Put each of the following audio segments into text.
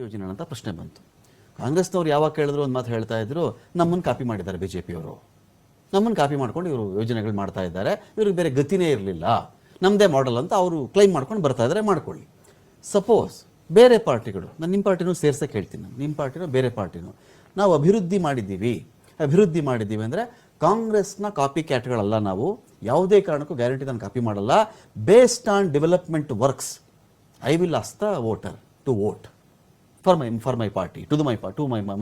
ಯೋಜನೆ ಅಂತ ಪ್ರಶ್ನೆ ಬಂತು. ಕಾಂಗ್ರೆಸ್ನವ್ರು ಯಾವಾಗ ಕೇಳಿದ್ರು ಒಂದು ಮಾತು ಹೇಳ್ತಾ ಇದ್ರು, ನಮ್ಮನ್ನು ಕಾಪಿ ಮಾಡಿದ್ದಾರೆ ಬಿಜೆಪಿಯವರು, ನಮ್ಮನ್ನು ಕಾಪಿ ಮಾಡ್ಕೊಂಡು ಇವರು ಯೋಜನೆಗಳು ಮಾಡ್ತಾ ಇದ್ದಾರೆ, ಇವ್ರಿಗೆ ಬೇರೆ ಗತಿನೇ ಇರಲಿಲ್ಲ, ನಮ್ಮದೇ ಮಾಡೆಲ್ ಅಂತ ಅವರು ಕ್ಲೈಮ್ ಮಾಡ್ಕೊಂಡು ಬರ್ತಾ ಇದ್ದಾರೆ. ಮಾಡ್ಕೊಳ್ಳಿ. ಸಪೋಸ್ ಬೇರೆ ಪಾರ್ಟಿಗಳು, ನಾನು ನಿಮ್ಮ ಪಾರ್ಟಿನೂ ಸೇರ್ಸಕ್ಕೆ ಹೇಳ್ತೀನಿ, ನಿಮ್ಮ ಪಾರ್ಟಿನೂ ಬೇರೆ ಪಾರ್ಟಿನೂ, ನಾವು ಅಭಿವೃದ್ಧಿ ಮಾಡಿದ್ದೀವಿ ಅಂದರೆ ಕಾಂಗ್ರೆಸ್ನ ಕಾಪಿ ಕ್ಯಾಟ್ಗಳಲ್ಲ ನಾವು. ಯಾವುದೇ ಕಾರಣಕ್ಕೂ ಗ್ಯಾರಂಟಿ ನಾನು ಕಾಪಿ ಮಾಡಲ್ಲ. Based on development works I will ask the voter to vote for my party to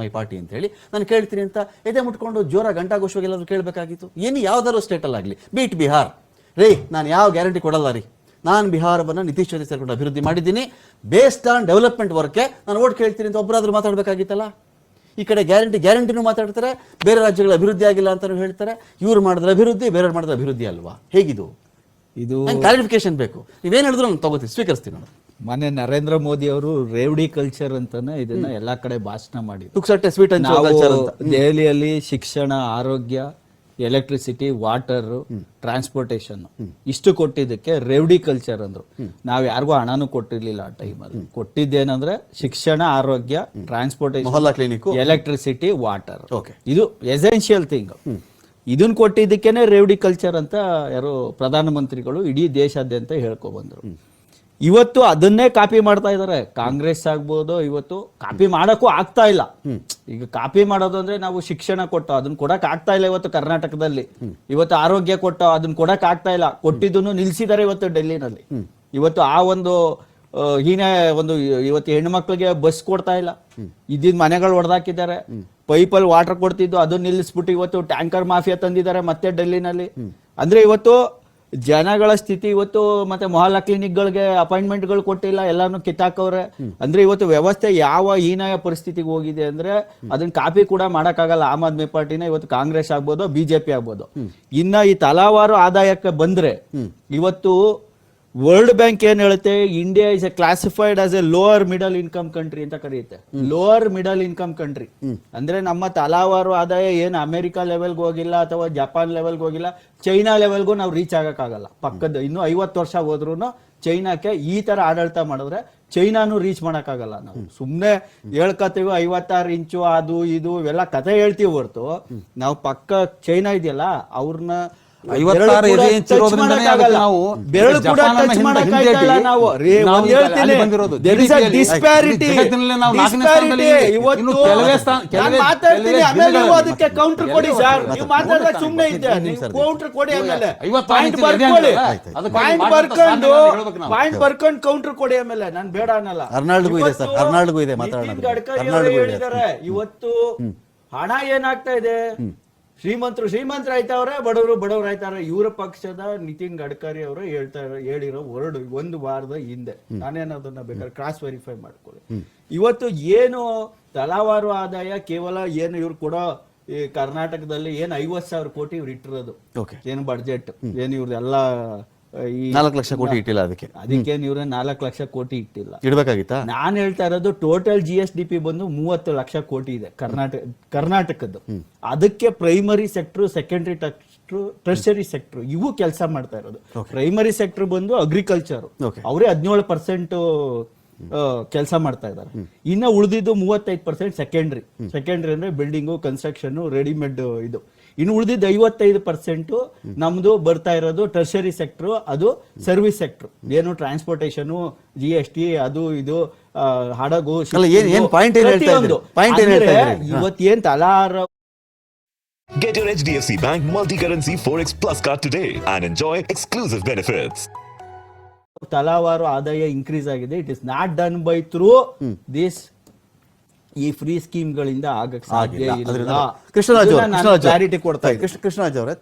my party ಅಂತ ಹೇಳಿ ನಾನು ಕೇಳ್ತೀನಿ ಅಂತ ಎದೆ ಮುಟ್ಕೊಂಡು ಜೋರ ಗಂಟಾಘೋಷವಾಗಿ ಎಲ್ಲರೂ ಕೇಳಬೇಕಾಗಿತ್ತು. ಏನು ಯಾವ್ದಾದ್ರು ಸ್ಟೇಟಲ್ಲಾಗಲಿ, ಬೀಟ್ ಬಿಹಾರ್ ರೀ, ನಾನು ಯಾವ ಗ್ಯಾರಂಟಿ ಕೊಡಲ್ಲ ರೀ, ನಾನು ಬಿಹಾರವನ್ನು ನಿತೀಶ್ ಜೊತೆ ಸೇರ್ಕೊಂಡು ಅಭಿವೃದ್ಧಿ ಮಾಡಿದ್ದೀನಿ, ಬೇಸ್ಡ್ ಆನ್ ಡೆವಲಪ್ಮೆಂಟ್ ವರ್ಕ್ಗೆ ನಾನು ಓಟ್ ಕೇಳ್ತೀನಿ ಅಂತ ಒಬ್ಬರಾದ್ರೂ ಮಾತಾಡಬೇಕಾಗಿತ್ತಲ್ಲ. ಈ ಕಡೆ ಗ್ಯಾರಂಟಿನೂ ಮಾತಾಡ್ತಾರೆ, ಬೇರೆ ರಾಜ್ಯಗಳ ಅಭಿವೃದ್ಧಿ ಆಗಿಲ್ಲ ಅಂತಲೂ ಹೇಳ್ತಾರೆ. ಇವ್ರು ಮಾಡಿದ್ರೆ ಅಭಿವೃದ್ಧಿ, ಬೇರೆಯವ್ರು ಮಾಡಿದ್ರೆ ಅಭಿವೃದ್ಧಿ ಅಲ್ವಾ? ಹೇಗಿದು? ಇದು ಕ್ಲಾರಿಫಿಕೇಶನ್ ಬೇಕು. ನೀವೇನು ಹೇಳಿದ್ರು ನಾನು ತಗೋತೀನಿ, ಸ್ವೀಕರಿಸ್ತೀನಿ. ನಾನು ಮೊನ್ನೆ ನರೇಂದ್ರ ಮೋದಿ ಅವರು ರೇವಡಿ ಕಲ್ಚರ್ ಅಂತಾನೆ ಇದನ್ನ ಎಲ್ಲಾ ಕಡೆ ಭಾಷಣ ಮಾಡಿದ್ರು. ದೆಹಲಿಯಲ್ಲಿ ಶಿಕ್ಷಣ, ಆರೋಗ್ಯ, ಎಲೆಕ್ಟ್ರಿಸಿಟಿ, ವಾಟರ್, ಟ್ರಾನ್ಸ್ಪೋರ್ಟೇಷನ್ ಇಷ್ಟು ಕೊಟ್ಟಿದ್ದಕ್ಕೆ ರೇವಡಿ ಕಲ್ಚರ್ ಅಂದ್ರು. ನಾವ್ ಯಾರಿಗೂ ಹಣನೂ ಕೊಟ್ಟಿರ್ಲಿಲ್ಲ ಆ ಟೈಮಲ್ಲಿ. ಕೊಟ್ಟಿದ್ದೇನಂದ್ರೆ ಶಿಕ್ಷಣ, ಆರೋಗ್ಯ, ಟ್ರಾನ್ಸ್ಪೋರ್ಟೇಷನ್, ಎಲೆಕ್ಟ್ರಿಸಿಟಿ, ವಾಟರ್. ಇದು ಎಸೆನ್ಷಿಯಲ್ ಥಿಂಗ್. ಇದನ್ನ ಕೊಟ್ಟಿದ್ದಕ್ಕೇನೆ ರೇವಡಿ ಕಲ್ಚರ್ ಅಂತ ಯಾರು ಪ್ರಧಾನಮಂತ್ರಿಗಳು ಇಡೀ ದೇಶಾದ್ಯಂತ ಹೇಳ್ಕೊಬಂದ್ರು. ಇವತ್ತು ಅದನ್ನೇ ಕಾಪಿ ಮಾಡ್ತಾ ಇದಾರೆ. ಕಾಂಗ್ರೆಸ್ ಆಗ್ಬೋದು, ಇವತ್ತು ಕಾಪಿ ಮಾಡಕ್ಕೂ ಆಗ್ತಾ ಇಲ್ಲ. ಈಗ ಕಾಪಿ ಮಾಡೋದು ಅಂದ್ರೆ ನಾವು ಶಿಕ್ಷಣ ಕೊಟ್ಟು ಅದನ್ನ ಕೊಡಕ್ ಆಗ್ತಾ ಇಲ್ಲ ಇವತ್ತು ಕರ್ನಾಟಕದಲ್ಲಿ. ಇವತ್ತು ಆರೋಗ್ಯ ಕೊಟ್ಟು ಅದನ್ನ ಕೊಡಕ್ ಆಗ್ತಾ ಇಲ್ಲ. ಕೊಟ್ಟಿದ್ದನ್ನು ನಿಲ್ಸಿದ್ದಾರೆ ಇವತ್ತು ಡೆಲ್ಲಿನಲ್ಲಿ. ಇವತ್ತು ಆ ಒಂದು ಇವತ್ತು ಹೆಣ್ಮಕ್ಳಿಗೆ ಬಸ್ ಕೊಡ್ತಾ ಇಲ್ಲ. ಇದ್ದಿದ್ ಮನೆಗಳು ಹೊಡೆದಾಕಿದ್ದಾರೆ. ಪೈಪಲ್ಲಿ ವಾಟರ್ ಕೊಡ್ತಿದ್ದು ಅದನ್ನ ನಿಲ್ಲಿಸ್ಬಿಟ್ಟು ಇವತ್ತು ಟ್ಯಾಂಕರ್ ಮಾಫಿಯಾ ತಂದಿದ್ದಾರೆ ಮತ್ತೆ ಡೆಲ್ಲಿನಲ್ಲಿ. ಅಂದ್ರೆ ಇವತ್ತು ಜನಗಳ ಸ್ಥಿತಿ ಇವತ್ತು ಮತ್ತೆ ಮೊಹಲ್ಲಾ ಕ್ಲಿನಿಕ್ಗಳಿಗೆ ಅಪಾಯಿಂಟ್ಮೆಂಟ್ಗಳು ಕೊಟ್ಟಿಲ್ಲ, ಎಲ್ಲಾನು ಕಿತ್ತಾಕವ್ರೆ. ಅಂದ್ರೆ ಇವತ್ತು ವ್ಯವಸ್ಥೆ ಯಾವ ಹೀನಾಯ ಪರಿಸ್ಥಿತಿಗೆ ಹೋಗಿದೆ ಅಂದ್ರೆ ಅದನ್ನ ಕಾಪಿ ಕೂಡ ಮಾಡಕ್ಕಾಗಲ್ಲ. ಆಮ್ ಆದ್ಮಿ ಪಾರ್ಟಿನ ಇವತ್ತು ಕಾಂಗ್ರೆಸ್ ಆಗ್ಬೋದು, ಬಿಜೆಪಿ ಆಗ್ಬೋದು. ಇನ್ನ ಈ ತಲಾವಾರು ಆದಾಯಕ್ಕೆ ಬಂದ್ರೆ ಇವತ್ತು ವರ್ಲ್ಡ್ ಬ್ಯಾಂಕ್ ಏನ್ ಹೇಳುತ್ತೆ, India is A classified as A lower middle income country ಅಂತ ಕರೆಯುತ್ತೆ. ಲೋವರ್ ಮಿಡಲ್ ಇನ್ಕಮ್ ಕಂಟ್ರಿ ಅಂದ್ರೆ ನಮ್ಮ ತಲಾವಾರು ಆದಾಯ ಏನು ಅಮೆರಿಕಾ ಲೆವೆಲ್ಗೆ ಹೋಗಿಲ್ಲ, ಅಥವಾ ಜಪಾನ್ ಲೆವೆಲ್ಗೆ ಹೋಗಿಲ್ಲ, ಚೈನಾ ಲೆವೆಲ್ಗೂ ನಾವು ರೀಚ್ ಆಗಕ್ಕಾಗಲ್ಲ. ಪಕ್ಕದ ಇನ್ನು 50 ವರ್ಷ ಹೋದ್ರು ಚೈನಾಕ್ಕೆ ಈ ತರ ಆಡಳಿತ ಮಾಡಿದ್ರೆ ಚೈನಾನು ರೀಚ್ ಮಾಡಕ್ಕಾಗಲ್ಲ. ನಾವು ಸುಮ್ನೆ ಹೇಳ್ಕತೀವಿ 56 ಇಂಚು ಅದು ಇದು ಇವೆಲ್ಲ ಕತೆ ಹೇಳ್ತೀವಿ ಹೊರ್ತು ನಾವು ಪಕ್ಕ ಚೈನಾ ಇದೆಯಲ್ಲ ಅವ್ರನ್ನ ಕೌಂಟರ್ ಕೊಡಿ ಸರ್. ನೀವು ಮಾತಾಡಿದಾಗ ಸುಮ್ಮನೆ ಇದ್ದೆ, ಕೌಂಟರ್ ಕೊಡಿ. ಆಮೇಲೆ ಪಾಯಿಂಟ್ ಬರ್ಕೊಂಡು ಕೌಂಟರ್ ಕೊಡಿ. ಆಮೇಲೆ ನಾನು ಬೇಡ ಅನ್ನಲ್ಲ. ಗಡ್ಕರಿ ಹೇಳಿದ್ದಾರೆ ಇವತ್ತು ಹಣ ಏನಾಗ್ತಾ ಇದೆ, ಶ್ರೀಮಂತರು ಆಯ್ತಾವ್ರೆ, ಬಡವರು ಆಯ್ತಾವ್ರೆ. ಇವರ ಪಕ್ಷದ ನಿತಿನ್ ಗಡ್ಕರಿ ಅವರು ಹೇಳಿರೋ ವರ್ಡ್ ಒಂದು ವಾರದ ಹಿಂದೆ. ನಾನೇನದನ್ನ ಬೇಕಾದ್ರೆ ಕ್ರಾಸ್ ವೆರಿಫೈ ಮಾಡ್ಕೊಳ್ಳಿ. ಇವತ್ತು ಏನು ತಲಾವಾರು ಆದಾಯ ಕೇವಲ ಏನು ಇವ್ರು ಕೊಡೋ ಈ ಕರ್ನಾಟಕದಲ್ಲಿ ಏನು 50,000 ಕೋಟಿ ಇವ್ರು ಇಟ್ಟಿರೋದು, ಏನು ಬಡ್ಜೆಟ್ ಏನು ಇವ್ರದೆಲ್ಲ 4 ಲಕ್ಷ ಕೋಟಿ ಇಟ್ಟಿಲ್ಲ. ಅದಕ್ಕೇನು ಇವ್ರ 4 ಲಕ್ಷ ಕೋಟಿ ಇಟ್ಟಿಲ್ಲ, ಇಡಬೇಕಾಗಿತ್ತ. ನಾನ್ ಹೇಳ್ತಾ ಇರೋದು ಟೋಟಲ್ GSDP ಬಂದು 30 ಲಕ್ಷ ಕೋಟಿ ಇದೆ ಕರ್ನಾಟಕದ್ದು. ಅದಕ್ಕೆ primary sector, secondary sector, tertiary sector ಇವು ಕೆಲಸ ಮಾಡ್ತಾ ಇರೋದು. ಪ್ರೈಮರಿ ಸೆಕ್ಟರ್ ಬಂದು ಅಗ್ರಿಕಲ್ಚರ್, ಅವರೇ 17% ಕೆಲಸ ಮಾಡ್ತಾ ಇದ್ದಾರೆ. ಇನ್ನ ಉಳಿದಿದ್ದು 35% ಸೆಕೆಂಡ್ರಿ ಅಂದ್ರೆ ಬಿಲ್ಡಿಂಗು, ಕನ್ಸ್ಟ್ರಕ್ಷನ್, ರೆಡಿಮೇಡ್ ಇದು. ಇನ್ನು ಉಳಿದಿದ್ದು 55% ನಮ್ದು ಬರ್ತಾ ಇರೋದು ಟರ್ಷರಿ ಸೆಕ್ಟರ್, ಅದು ಸರ್ವಿಸ್ ಸೆಕ್ಟರ್. ಏನು ಟ್ರಾನ್ಸ್ಪೋರ್ಟೇಷನ್, GST, ಅದು ಇದು, ಹಡಗು, ಇವತ್ತೇನ್ ತಲಾರ. Get your HDFC Bank multi-currency Forex Plus card today and enjoy exclusive benefits. ತಲಾವಾರು ಆದಾಯ ಇನ್ಕ್ರೀಸ್ ಆಗಿದೆ. It is not done by through this ಈ ಫ್ರೀ ಸ್ಕೀಮ್ ಗಳಿಂದ ಆಗಕ್ಕೆ ಸಾಧ್ಯ ಇಲ್ಲ. ಕೃಷ್ಣರಾಜ್ ಕ್ಲಾರಿಟಿ ಕೊಡ್ತಾ ಕೃಷ್ಣರಾಜ್ ಅವರೇ,